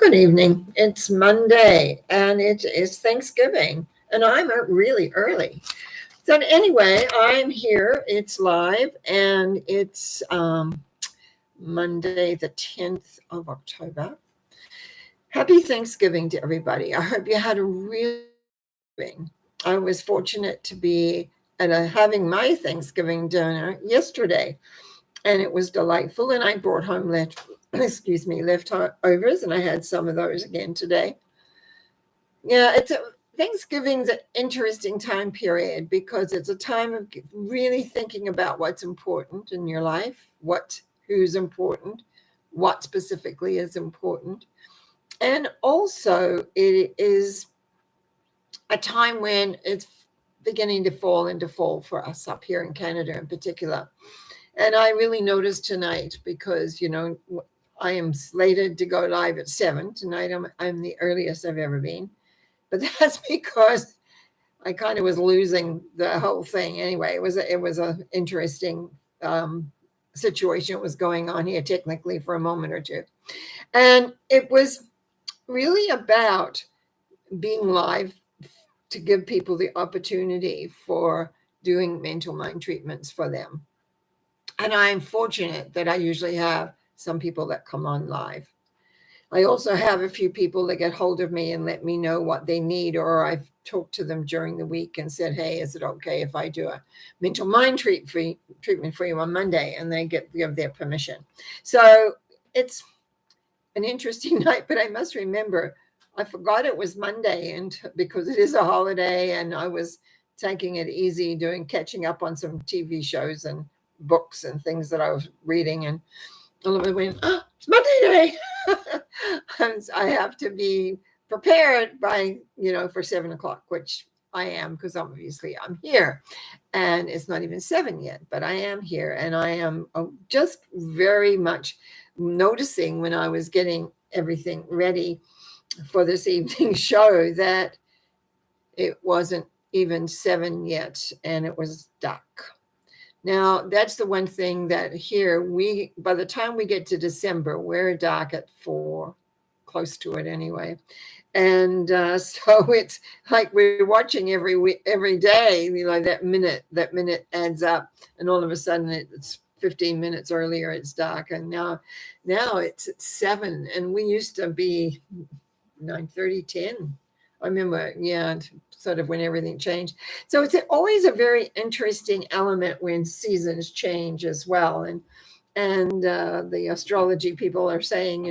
Good evening. It's Monday and it is Thanksgiving, and I'm really early. So, anyway, I'm here. It's live and it's Monday, the 10th of October. Happy Thanksgiving to everybody. I hope you had a really Thanksgiving. I was fortunate to be having my Thanksgiving dinner yesterday, and it was delightful. And I brought home leftovers, and I had some of those again today. Yeah, Thanksgiving's an interesting time period because it's a time of really thinking about what's important in your life, who's important, what specifically is important. And also it is a time when it's beginning to fall into fall for us up here in Canada in particular. And I really noticed tonight because, I am slated to go live at 7 tonight. I'm the earliest I've ever been. But that's because I kind of was losing the whole thing anyway. It was an interesting situation that was going on here technically for a moment or two. And it was really about being live to give people the opportunity for doing mental mind treatments for them. And I'm fortunate that I usually have some people that come on live. I also have a few people that get hold of me and let me know what they need, or I've talked to them during the week and said, hey, is it okay if I do a mental mind treatment for you on Monday? And they give their permission. So it's an interesting night, but I must remember, I forgot it was Monday, and because it is a holiday, and I was taking it easy, catching up on some TV shows and books and things that I was reading, and all of it went, it's Monday day. I have to be prepared by, for 7 o'clock, which I am, because obviously I'm here, and it's not even 7 yet, but I am here, and I am just very much noticing when I was getting everything ready for this evening show that it wasn't even 7 yet, and it was dark. Now, that's the one thing that here by the time we get to December, we're dark at 4, close to it anyway. And so it's like we're watching every day, that minute adds up, and all of a sudden it's 15 minutes earlier, it's dark. And now it's at 7, and we used to be 9:30, 10. I remember, sort of when everything changed. So it's always a very interesting element when seasons change as well. And the astrology people are saying,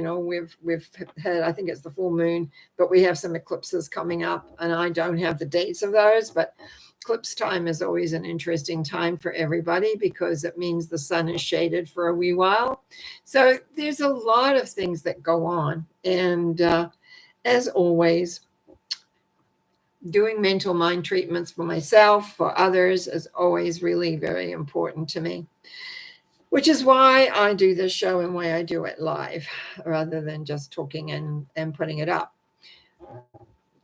we've had, I think it's the full moon, but we have some eclipses coming up, and I don't have the dates of those, but eclipse time is always an interesting time for everybody because it means the sun is shaded for a wee while. So there's a lot of things that go on. And as always, doing mental mind treatments for myself, for others, is always really very important to me, which is why I do this show and why I do it live rather than just talking and putting it up.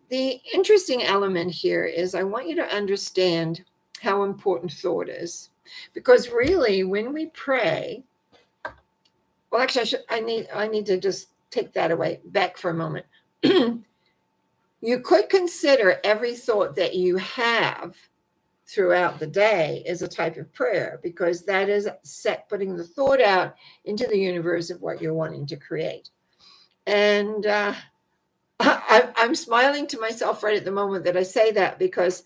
The interesting element here is I want you to understand how important thought is, because really when we pray, well, actually I need to just take that back for a moment. You could consider every thought that you have throughout the day as a type of prayer, because that is putting the thought out into the universe of what you're wanting to create. And I'm smiling to myself right at the moment that I say that, because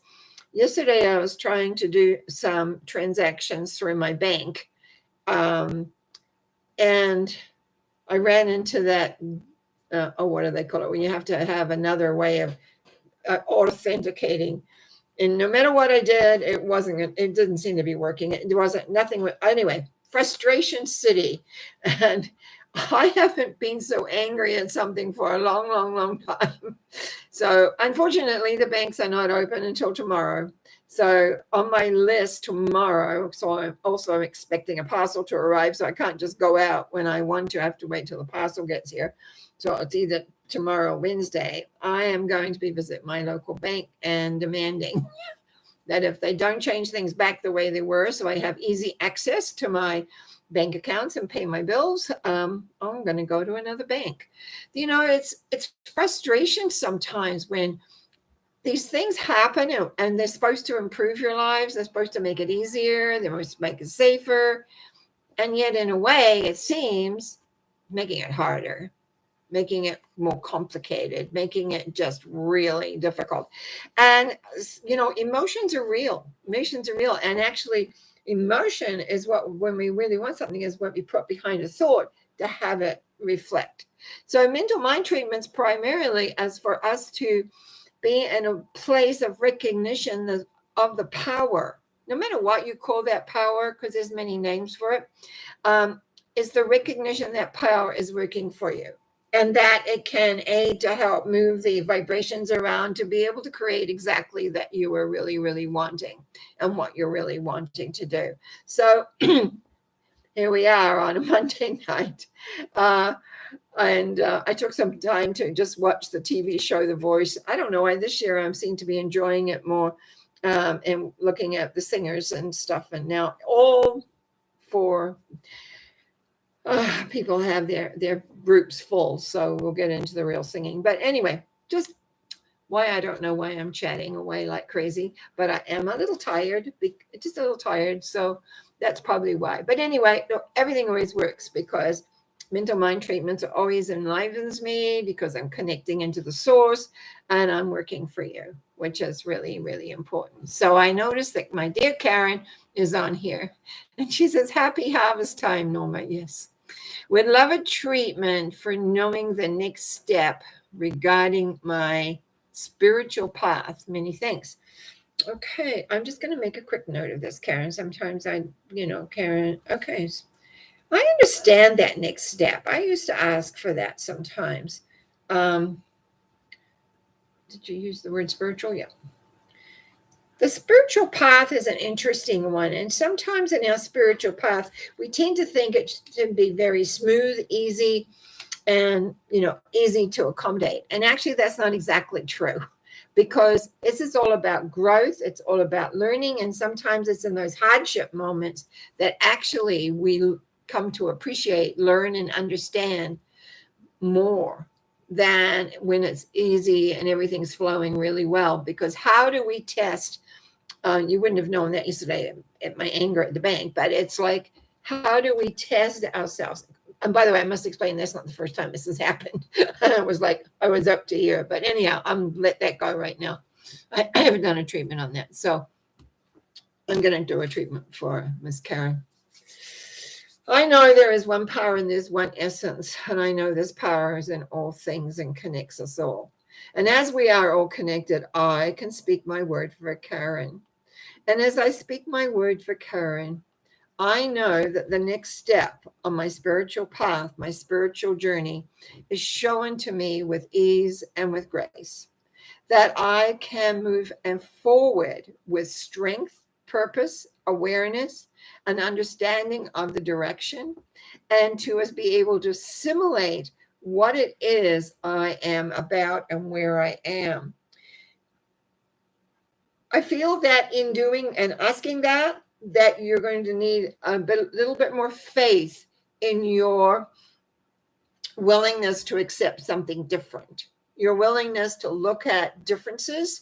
yesterday I was trying to do some transactions through my bank, and I ran into that what do they call it, when you have to have another way of authenticating, and no matter what I did, it didn't seem to be working. There wasn't nothing. Anyway, frustration city. And I haven't been so angry at something for a long, long, long time. So unfortunately, the banks are not open until tomorrow. So on my list tomorrow, so I'm also expecting a parcel to arrive. So I can't just go out when I want to. I have to wait till the parcel gets here. So it's either tomorrow or Wednesday. I am going to be visit my local bank and demanding that if they don't change things back the way they were, so I have easy access to my bank accounts and pay my bills. I'm going to go to another bank. It's frustration sometimes when these things happen and they're supposed to improve your lives. They're supposed to make it easier. They're supposed to make it safer. And yet, in a way, it seems making it harder, making it more complicated, making it just really difficult. And, emotions are real. Emotions are real. And actually, emotion is when we really want something, is what we put behind a thought to have it reflect. So mental mind treatments primarily as for us to be in a place of recognition of the power, no matter what you call that power, because there's many names for it, is the recognition that power is working for you and that it can aid to help move the vibrations around to be able to create exactly that you are really, really wanting and what you're really wanting to do. So here we are on a Monday night. And I took some time to just watch the TV show The Voice. I don't know why this year I seem to be enjoying it more, and looking at the singers and stuff. And now all four people have their groups full. So we'll get into the real singing. But anyway, just why I don't know why I'm chatting away like crazy, but I am a little tired, just a little tired. So that's probably why. But anyway, everything always works because mental mind treatments always enlivens me because I'm connecting into the source and I'm working for you, which is really, really important. So I noticed that my dear Karen is on here and she says, happy harvest time, Norma. Yes. Would love a treatment for knowing the next step regarding my spiritual path. Many thanks. Okay. I'm just going to make a quick note of this, Karen. Sometimes Karen, okay. I understand that next step. I used to ask for that sometimes. Did you use the word spiritual? Yeah. The spiritual path is an interesting one. And sometimes in our spiritual path, we tend to think it should be very smooth, easy, and, easy to accommodate. And actually, that's not exactly true because this is all about growth. It's all about learning. And sometimes it's in those hardship moments that actually we come to appreciate, learn, and understand more than when it's easy and everything's flowing really well. Because how do we test? You wouldn't have known that yesterday at my anger at the bank, but it's like, how do we test ourselves? And by the way, I must explain, that's not the first time this has happened. I was up to here, but anyhow, I'm let that go right now. I haven't done a treatment on that. So I'm going to do a treatment for Miss Karen. I know there is one power and there's one essence, and I know this power is in all things and connects us all. And as we are all connected, I can speak my word for Karen. And as I speak my word for Karen, I know that the next step on my spiritual path, my spiritual journey, is shown to me with ease and with grace. That I can move and forward with strength, purpose, awareness, an understanding of the direction, and to be able to assimilate what it is I am about and where I am. I feel that in doing and asking that you're going to need little bit more faith in your willingness to accept something different, your willingness to look at differences,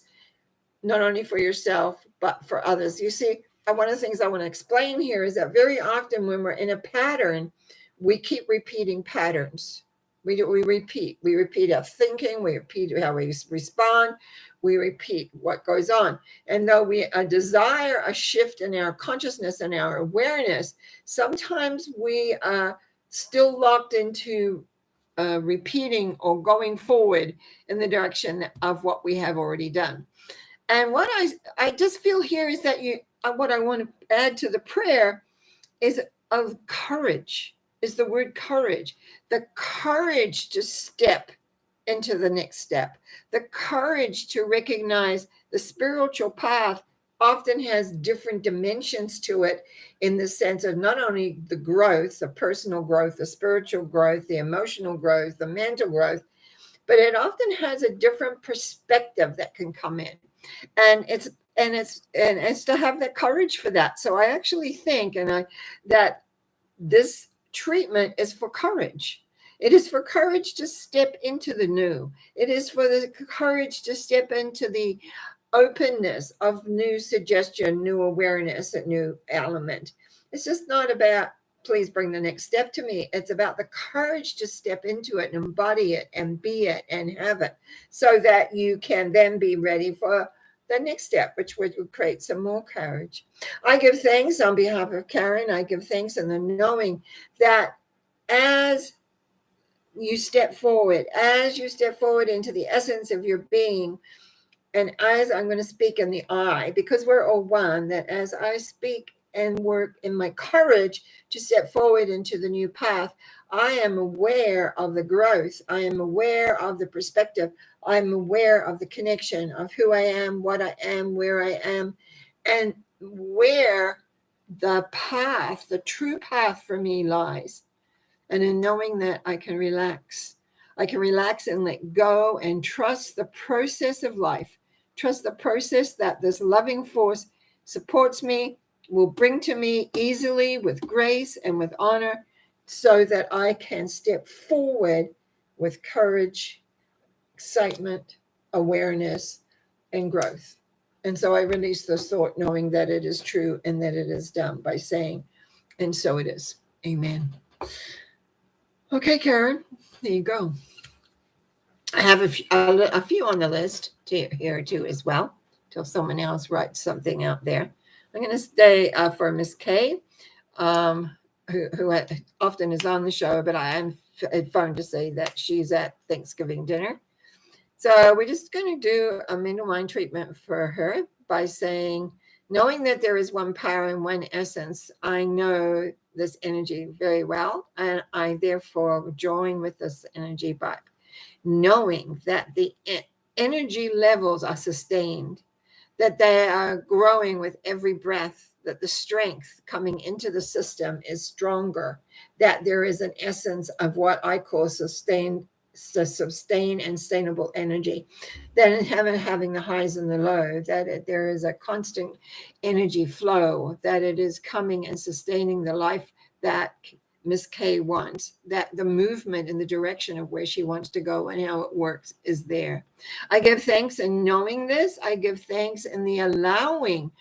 not only for yourself, but for others. You see, one of the things I want to explain here is that very often when we're in a pattern, we keep repeating patterns. We repeat our thinking, we repeat how we respond, we repeat what goes on. And though we desire a shift in our consciousness and our awareness, sometimes we are still locked into repeating or going forward in the direction of what we have already done. And what I just feel here is that what I want to add to the prayer is of courage, is the word courage. The courage to step into the next step. The courage to recognize the spiritual path often has different dimensions to it in the sense of not only the growth, the personal growth, the spiritual growth, the emotional growth, the mental growth, but it often has a different perspective that can come in. And it's to have the courage for that. So I actually think, that this treatment is for courage. It is for courage to step into the new. It is for the courage to step into the openness of new suggestion, new awareness, a new element. It's just not about, please bring the next step to me. It's about the courage to step into it and embody it and be it and have it, so that you can then be ready for the next step, which would create some more courage. I give thanks on behalf of Karen. I give thanks in the knowing that as you step forward into the essence of your being, and as I'm going to speak in the I, because we're all one, that as I speak and work in my courage to step forward into the new path, I am aware of the growth. I am aware of the perspective. I'm aware of the connection of who I am, what I am, where I am, and where the path, the true path for me lies. And in knowing that, I can relax. I can relax and let go and trust the process of life. Trust the process that this loving force supports me, will bring to me easily with grace and with honor, so that I can step forward with courage, excitement, awareness, and growth. And so I release this thought knowing that it is true and that it is done, by saying, and so it is. Amen. Okay, Karen, there you go. I have a few on the list here too as well, till someone else writes something out there. I'm going to stay for Miss Kay, who often is on the show, but I am phoned to say that she's at Thanksgiving dinner. So we're just going to do a mental mind treatment for her by saying, knowing that there is one power and one essence, I know this energy very well, and I therefore join with this energy by knowing that the energy levels are sustained, that they are growing with every breath, that the strength coming into the system is stronger, that there is an essence of what I call sustain and sustainable energy, that having the highs and the lows, that there is a constant energy flow, that it is coming and sustaining the life that Miss K wants, that the movement in the direction of where she wants to go and how it works is there. I give thanks in knowing this. I give thanks in the allowing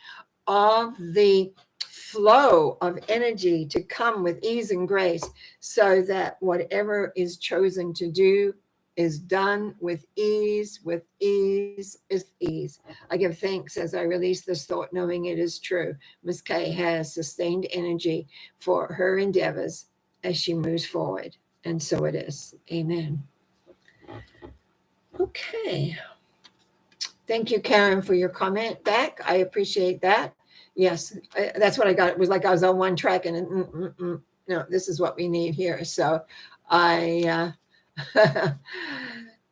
of the flow of energy to come with ease and grace, so that whatever is chosen to do is done with ease, ease. I give thanks as I release this thought, knowing it is true. Miss K has sustained energy for her endeavors as she moves forward. And so it is. Amen. Okay. Thank you, Karen, for your comment back. I appreciate that. Yes, that's what I got. It was like I was on one track and no, this is what we need here. So I,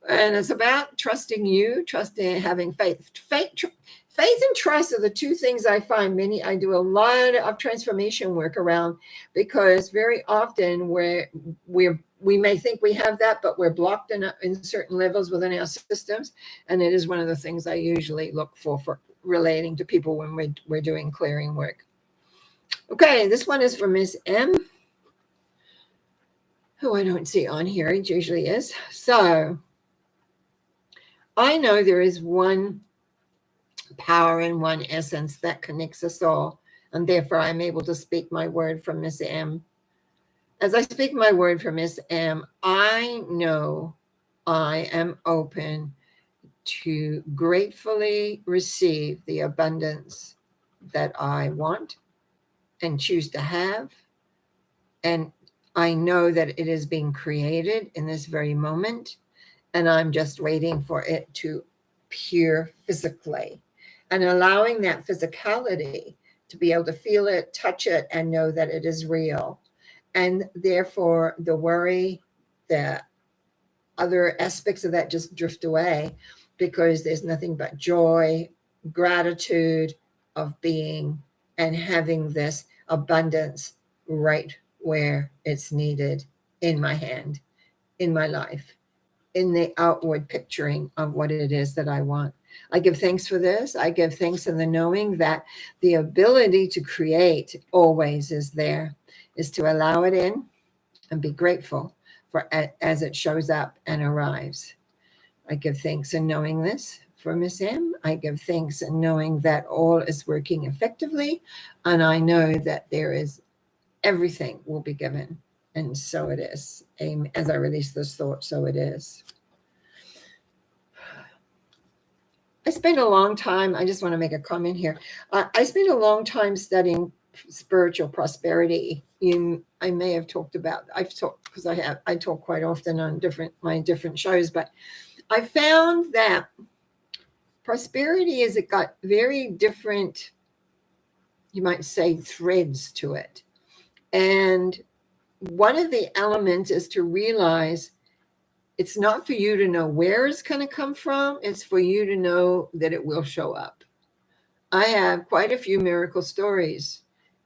and it's about trusting you, trusting, having faith. Faith and trust are the two things I find I do a lot of transformation work around, because very often we may think we have that, but we're blocked in certain levels within our systems. And it is one of the things I usually look for relating to people when we're doing clearing work. Okay, this one is for Miss M, who I don't see on here. It usually is. So I know there is one power and one essence that connects us all, and therefore I'm able to speak my word from Miss M. As I speak my word for Miss M, I know I am open to gratefully receive the abundance that I want and choose to have. And I know that it is being created in this very moment, and I'm just waiting for it to appear physically, and allowing that physicality to be able to feel it, touch it, and know that it is real. And therefore the worry, the other aspects of that just drift away, because there's nothing but joy, gratitude of being and having this abundance right where it's needed, in my hand, in my life, in the outward picturing of what it is that I want. I give thanks for this. I give thanks in the knowing that the ability to create always is there. is to allow it in and be grateful for as it shows up and arrives. I give thanks in knowing this for Miss M. I give thanks in knowing that all is working effectively, and I know that there is everything will be given, and so it is. As I release this thought, so it is. I spent a long time, I just want to make a comment here. I spent a long time studying spiritual prosperity. I may have talked about, I've talked, because I talk quite often on my different shows, but I found that prosperity is, it got very different, you might say, threads to it. And one of the elements is to realize it's not for you to know where it's going to come from. It's for you to know that it will show up. I have quite a few miracle stories.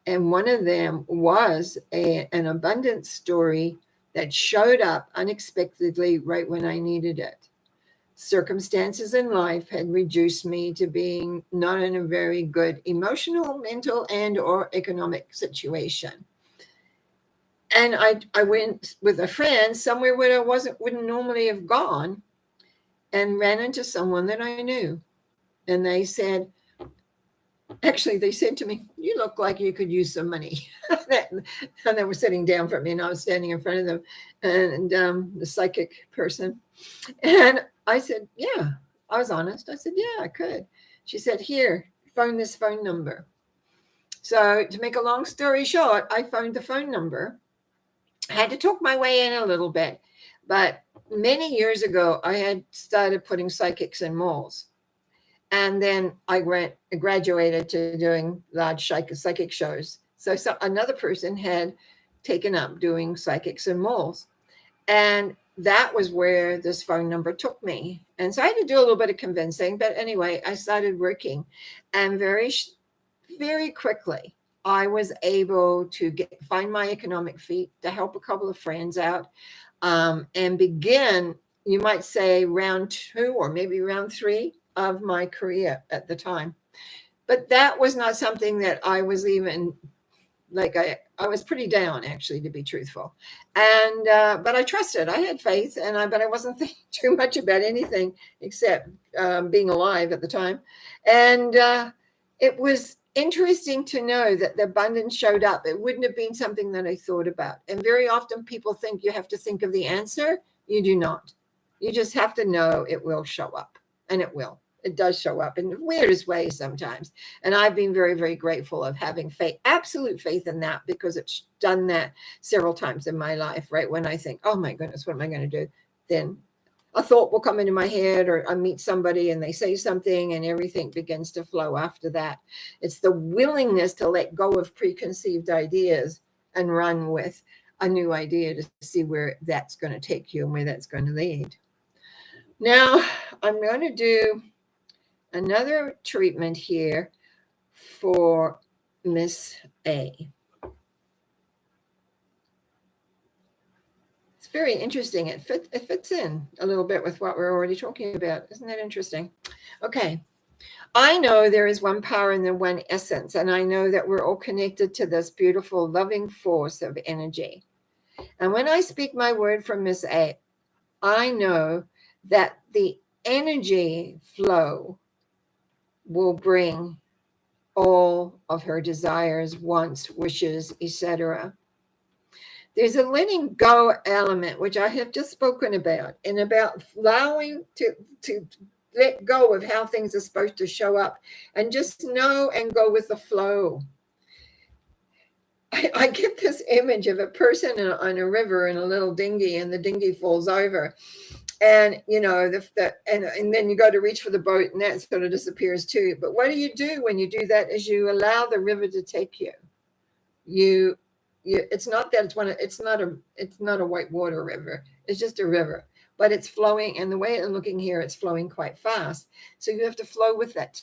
And one of them was an abundance story that showed up unexpectedly right when I needed it. Circumstances in life had reduced me to being not in a very good emotional, mental, and or economic situation. And I went with a friend somewhere where I wouldn't normally have gone, and ran into someone that I knew. And they said to me, "You look like you could use some money." And they were sitting down from me, and I was standing in front of them, and the psychic person. And I said, "Yeah." I was honest. I said, "Yeah, I could." She said, "Here, phone this phone number." So to make a long story short, I phoned the phone number. I had to talk my way in a little bit, but many years ago, I had started putting psychics in malls. And then I graduated to doing large psychic shows. So another person had taken up doing psychics in malls. And that was where this phone number took me. And so I had to do a little bit of convincing. But anyway, I started working. And very, very quickly, I was able to find my economic feet, to help a couple of friends out, and begin, you might say, round 2 or maybe round 3 of my career at the time. But that was not something that I was even like, I was pretty down, actually, to be truthful. And but I trusted. I had faith, but I wasn't thinking too much about anything except being alive at the time. And it was interesting to know that the abundance showed up. It wouldn't have been something that I thought about. And very often people think you have to think of the answer. You do not. You just have to know it will show up, and it will. It does show up in the weirdest ways sometimes. And I've been very, very grateful of having faith, absolute faith in that, because it's done that several times in my life, right? When I think, oh my goodness, what am I going to do? Then a thought will come into my head, or I meet somebody and they say something, and everything begins to flow after that. It's the willingness to let go of preconceived ideas and run with a new idea to see where that's going to take you and where that's going to lead. Now, I'm going to do another treatment here for Miss A. It's very interesting. It fits in a little bit with what we're already talking about. Isn't that interesting? Okay. I know there is one power and the one essence, and I know that we're all connected to this beautiful, loving force of energy. And when I speak my word from Miss A, I know that the energy flow will bring all of her desires, wants, wishes, etc. There's a letting go element, which I have just spoken about, and about allowing to let go of how things are supposed to show up and just know and go with the flow. I get this image of a person on a river in a little dinghy, and the dinghy falls over. And, you know, and then you go to reach for the boat, and that sort of disappears too. But what do you do when you do that? Is you allow the river to take you. It's not that it's not a white water river. It's just a river, but it's flowing. And the way I'm looking here, it's flowing quite fast. So you have to flow with it.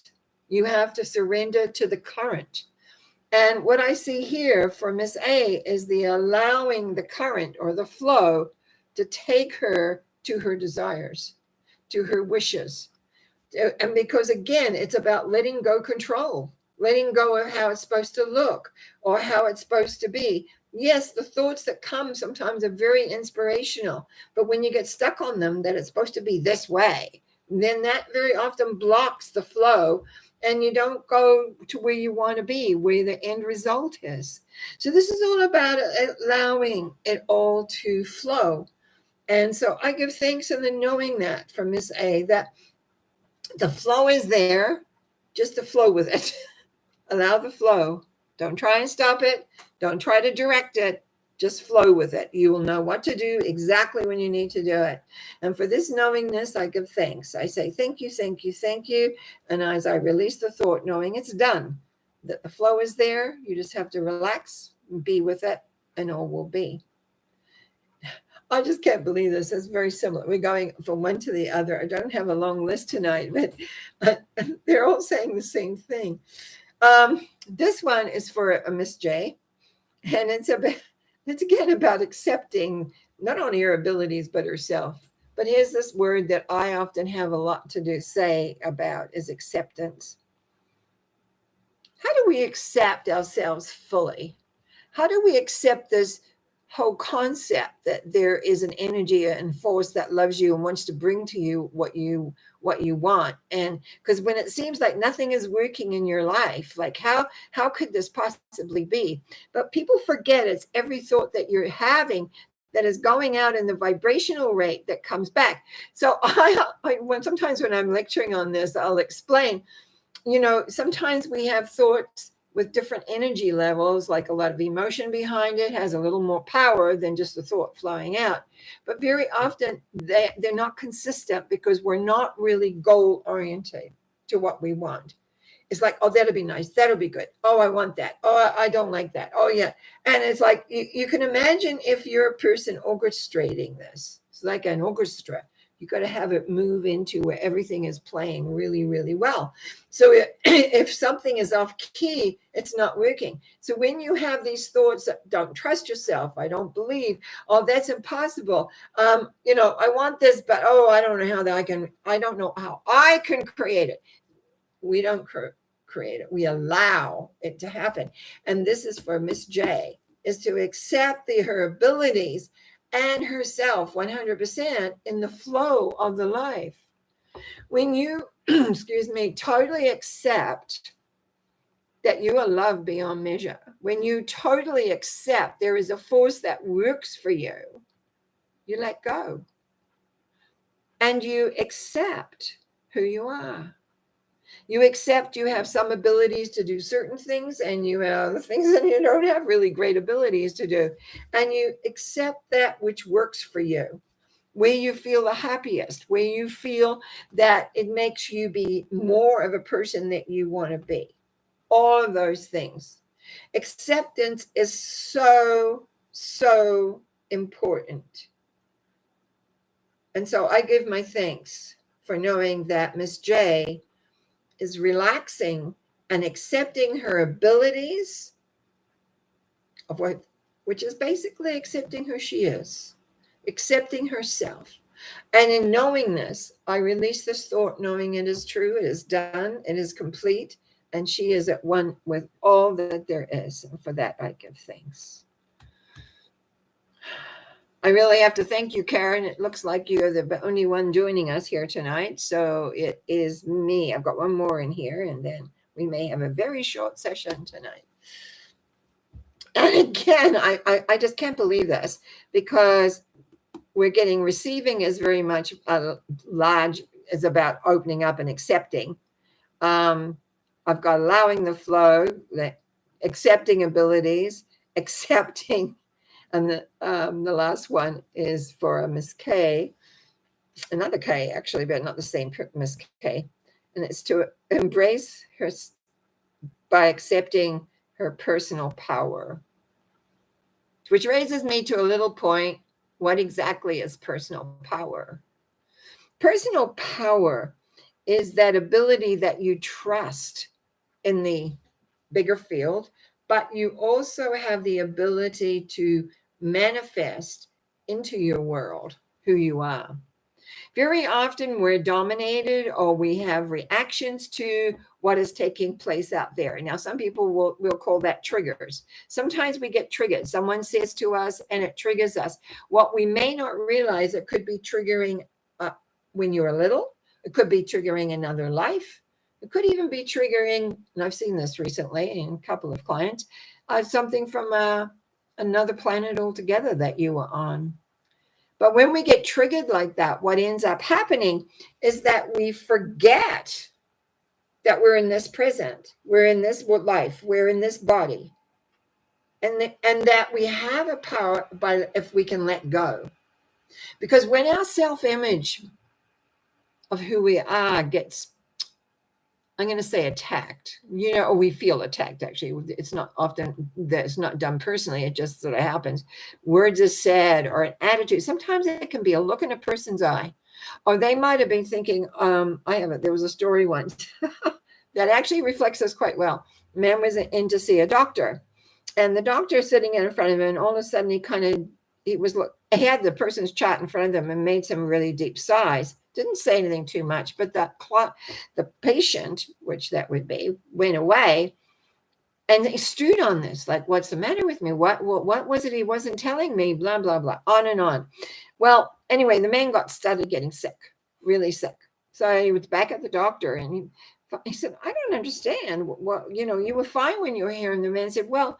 You have to surrender to the current. And what I see here for Miss A is the allowing the current or the flow to take her to her desires, to her wishes. And because, again, it's about letting go control, letting go of how it's supposed to look or how it's supposed to be. yes, the thoughts that come sometimes are very inspirational, but when you get stuck on them that it's supposed to be this way, then that very often blocks the flow and you don't go to where you want to be, where the end result is. So this is all about allowing it all to flow. And so I give thanks in the knowing that from Miss A, that the flow is there, just to flow with it. Allow the flow. Don't try and stop it. Don't try to direct it. Just flow with it. You will know what to do exactly when you need to do it. And for this knowingness, I give thanks. I say, thank you, thank you, thank you. And as I release the thought, knowing it's done, that the flow is there, you just have to relax, be with it, and all will be. I just can't believe this. It's very similar. We're going from one to the other. I don't have a long list tonight, but they're all saying the same thing. This one is for a Miss J, and it's again about accepting not only her abilities but herself. But here's this word that I often have a lot to say about is acceptance. How do we accept ourselves fully? How do we accept this whole concept that there is an energy and force that loves you and wants to bring to you what you want? And because when it seems like nothing is working in your life, like how could this possibly be? But people forget it's every thought that you're having that is going out in the vibrational rate that comes back. So sometimes when I'm lecturing on this, I'll explain, sometimes we have thoughts with different energy levels, like a lot of emotion behind it, has a little more power than just the thought flowing out. But very often they're not consistent because we're not really goal oriented to what we want. It's like, oh, that'll be nice. That'll be good. Oh, I want that. Oh, I don't like that. Oh, yeah. And it's like, you can imagine if you're a person orchestrating this. It's like an orchestra. You got to have it move into where everything is playing really, really well. So if something is off key, it's not working. So when you have these thoughts that don't trust yourself, I don't believe, oh, that's impossible. I want this, but I don't know how I don't know how I can create it. We don't create it. We allow it to happen. And this is for Miss J, is to accept her abilities and herself 100% in the flow of the life. When you, totally accept that you are loved beyond measure, when you totally accept there is a force that works for you, you let go. And you accept who you are. You accept you have some abilities to do certain things and you have things that you don't have really great abilities to do. And you accept that which works for you, where you feel the happiest, where you feel that it makes you be more of a person that you want to be. All of those things. Acceptance is so, so important. And so I give my thanks for knowing that Miss J is relaxing and accepting her abilities of which is basically accepting who she is, accepting herself. And in knowing this, I release this thought, knowing it is true, it is done, it is complete, and she is at one with all that there is. And for that, I give thanks. I really have to thank you, Karen. It looks like you're the only one joining us here tonight. So it is me. I've got one more in here, and then we may have a very short session tonight. And again, I just can't believe this, because we're getting receiving is very much large, is about opening up and accepting. I've got allowing the flow, accepting abilities, accepting. And the last one is for Miss K, another K actually, but not the same Miss K. And it's to embrace her by accepting her personal power, which raises me to a little point. What exactly is personal power? Personal power is that ability that you trust in the bigger field, but you also have the ability to manifest into your world who you are. Very often we're dominated or we have reactions to what is taking place out there. Now, some people will call that triggers. Sometimes we get triggered. Someone says to us and it triggers us. What we may not realize, it could be triggering when you're little. It could be triggering another life. It could even be triggering, and I've seen this recently in a couple of clients, something from another planet altogether that you were on. But when we get triggered like that, what ends up happening is that we forget that we're in this present, we're in this life, we're in this body, and that we have a power if we can let go. Because when our self-image of who we are gets, I'm going to say attacked, or we feel attacked, actually. It's not often that it's not done personally. It just sort of happens. Words are said or an attitude. Sometimes it can be a look in a person's eye, or they might have been thinking, there was a story once that actually reflects this quite well. A man was in to see a doctor, and the doctor sitting in front of him, and all of a sudden he had the person's chart in front of him and made some really deep sighs. Didn't say anything too much, but the patient, which that would be, went away and he stewed on this. Like, what's the matter with me? What was it he wasn't telling me? Blah, blah, blah, on and on. Well, anyway, the man started getting sick, really sick. So he was back at the doctor and he said, I don't understand. You were fine when you were here. And the man said, well,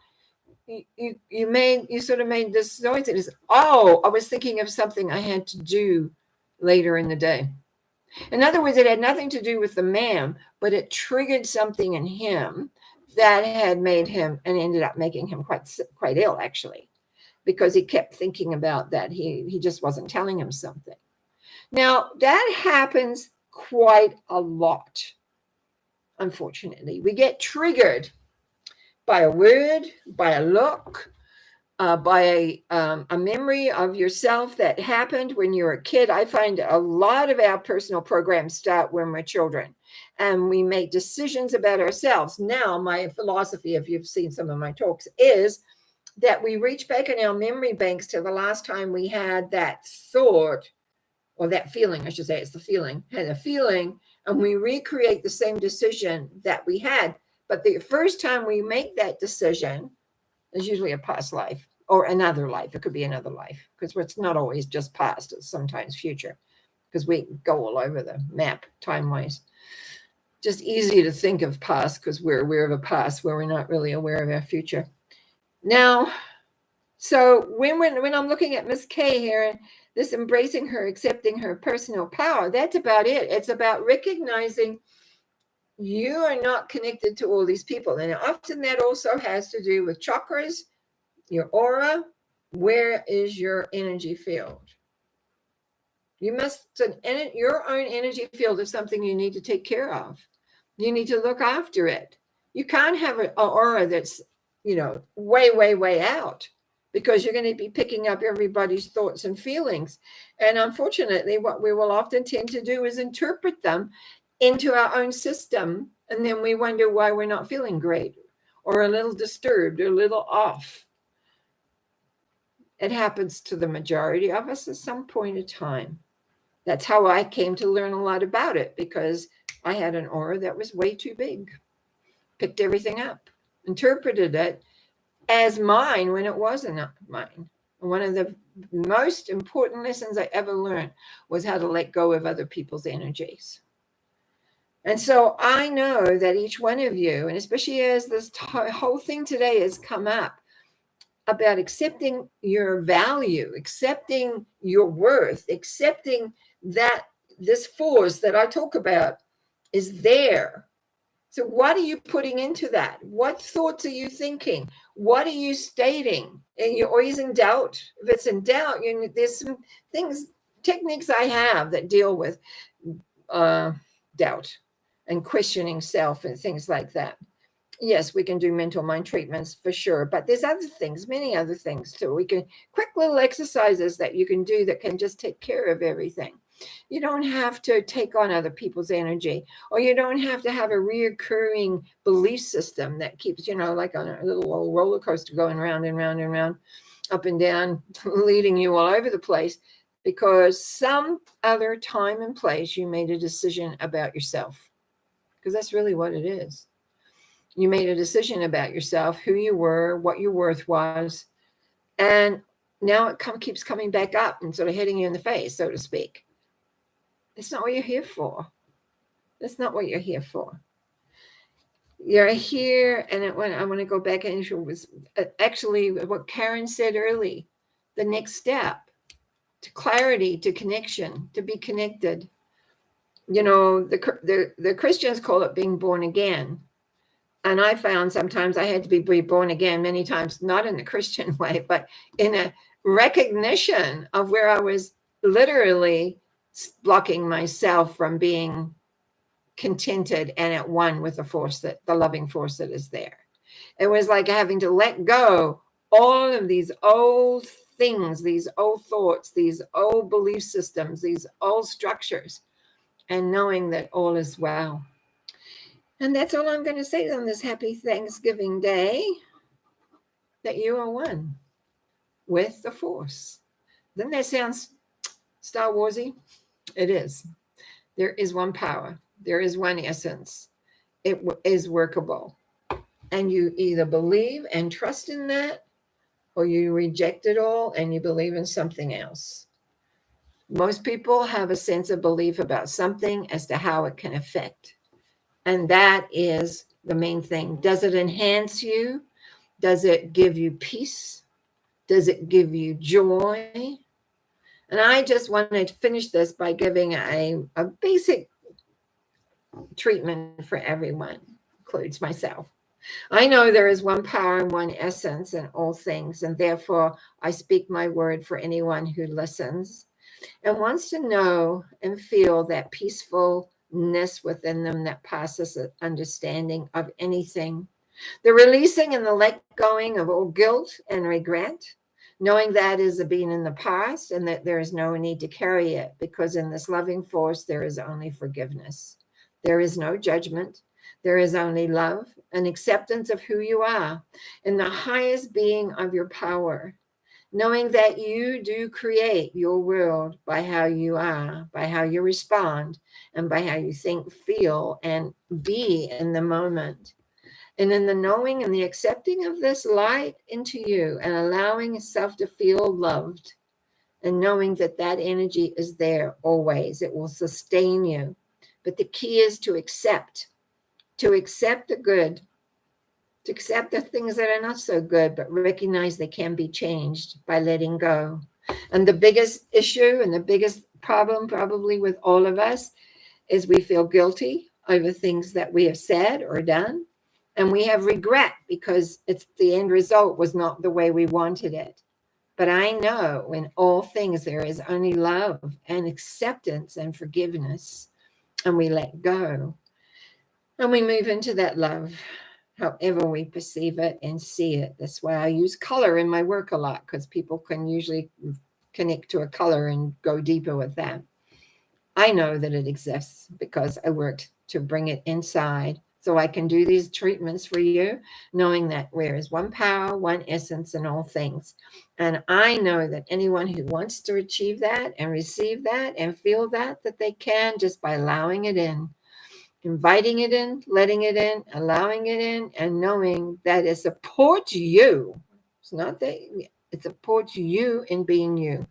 you sort of made this noise. It is, I was thinking of something I had to do later in the day. In other words, it had nothing to do with the man, but it triggered something in him that had made him and ended up making him quite ill, actually, because he kept thinking about that. He just wasn't telling him something. Now, that happens quite a lot, unfortunately. We get triggered by a word, by a look, by a memory of yourself that happened when you were a kid. I find a lot of our personal programs start when we're children, and we make decisions about ourselves. Now, my philosophy, if you've seen some of my talks, is that we reach back in our memory banks to the last time we had that thought, or that feeling, I should say, it's the feeling, had a feeling, and we recreate the same decision that we had. But the first time we make that decision, it's usually a past life or another life. It could be another life, because it's not always just past, it's sometimes future, because we go all over the map time-wise. Just easy to think of past because we're aware of a past where we're not really aware of our future. Now, so when I'm looking at Miss K here, this embracing her, accepting her personal power, that's about it. It's about recognizing you are not connected to all these people. And often that also has to do with chakras, your aura. Where is your energy field? Your own energy field is something you need to take care of. You need to look after it. You can't have an aura that's, way, way, way out, because you're going to be picking up everybody's thoughts and feelings. And unfortunately, what we will often tend to do is interpret them into our own system, and then we wonder why we're not feeling great, or a little disturbed, or a little off. It happens to the majority of us at some point in time. That's how I came to learn a lot about it, because I had an aura that was way too big. Picked everything up, interpreted it as mine when it wasn't mine. One of the most important lessons I ever learned was how to let go of other people's energies. And so I know that each one of you, and especially as this whole thing today has come up about accepting your value, accepting your worth, accepting that this force that I talk about is there. So what are you putting into that? What thoughts are you thinking? What are you stating? And you're always in doubt. If it's in doubt, there's some techniques I have that deal with doubt and questioning self and things like that. Yes, we can do mental mind treatments for sure, but there's other things, many other things too. We can quick little exercises that you can do that can just take care of everything. You don't have to take on other people's energy, or you don't have to have a reoccurring belief system that keeps, like on a little old roller coaster going round and round and round, up and down, leading you all over the place. because some other time and place you made a decision about yourself, because that's really what it is. You made a decision about yourself, who you were, what your worth was, and now it keeps coming back up and sort of hitting you in the face, so to speak. It's not what you're here for. That's not what you're here for. You're here, and I want to go back into was actually what Karen said early. The next step to clarity, to connection, to be connected. You know, the Christians call it being born again. And I found sometimes I had to be reborn again many times, not in the Christian way, but in a recognition of where I was literally blocking myself from being contented and at one with the force, that the loving force that is there. It was like having to let go all of these old things, these old thoughts, these old belief systems, these old structures, and knowing that all is well. And that's all I'm going to say on this happy Thanksgiving Day, that you are one with the force. Doesn't that sound Star Warsy? It is. There is one power. There is one essence. It is workable. And you either believe and trust in that, or you reject it all and you believe in something else. Most people have a sense of belief about something as to how it can affect. And that is the main thing. Does it enhance you? Does it give you peace? Does it give you joy? And I just wanted to finish this by giving a basic treatment for everyone, includes myself. I know there is one power and one essence in all things, and therefore I speak my word for anyone who listens and wants to know and feel that peacefulness within them that passes understanding of anything. The releasing and the let going of all guilt and regret, knowing that is a being in the past and that there is no need to carry it, because in this loving force there is only forgiveness. There is no judgment. There is only love and acceptance of who you are in the highest being of your power, knowing that you do create your world by how you are, by how you respond, and by how you think, feel, and be in the moment. And in the knowing and the accepting of this light into you and allowing yourself to feel loved and knowing that that energy is there always, it will sustain you. But the key is to accept the good, to accept the things that are not so good, but recognize they can be changed by letting go. And the biggest issue and the biggest problem probably with all of us is we feel guilty over things that we have said or done. And we have regret because it's the end result was not the way we wanted it. But I know in all things there is only love and acceptance and forgiveness. And we let go. And we move into that love, however we perceive it and see it. That's why I use color in my work a lot, because people can usually connect to a color and go deeper with that. I know that it exists because I worked to bring it inside. So I can do these treatments for you, knowing that there is one power, one essence in all things. And I know that anyone who wants to achieve that and receive that and feel that they can, just by allowing it in, inviting it in, letting it in, allowing it in, and knowing that it supports you. It's not that it supports you in being you.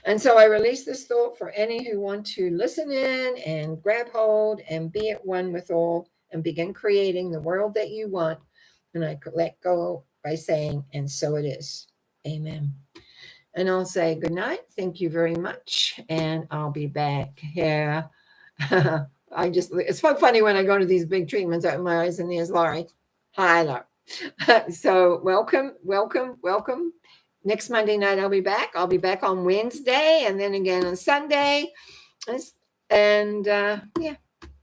And so I release this thought for any who want to listen in and grab hold and be at one with all and begin creating the world that you want. And I could let go by saying, and so it is. Amen. And I'll say good night. Thank you very much. And I'll be back here. It's so funny when I go to these big treatments, I open my eyes and there's Laurie. Hi, Laurie. So welcome. Next Monday night, I'll be back. I'll be back on Wednesday and then again on Sunday. And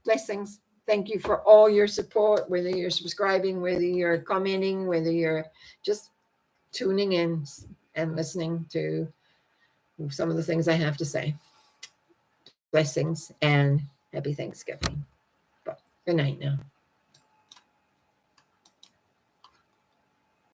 blessings. Thank you for all your support, whether you're subscribing, whether you're commenting, whether you're just tuning in and listening to some of the things I have to say. Blessings and happy Thanksgiving. Good night now.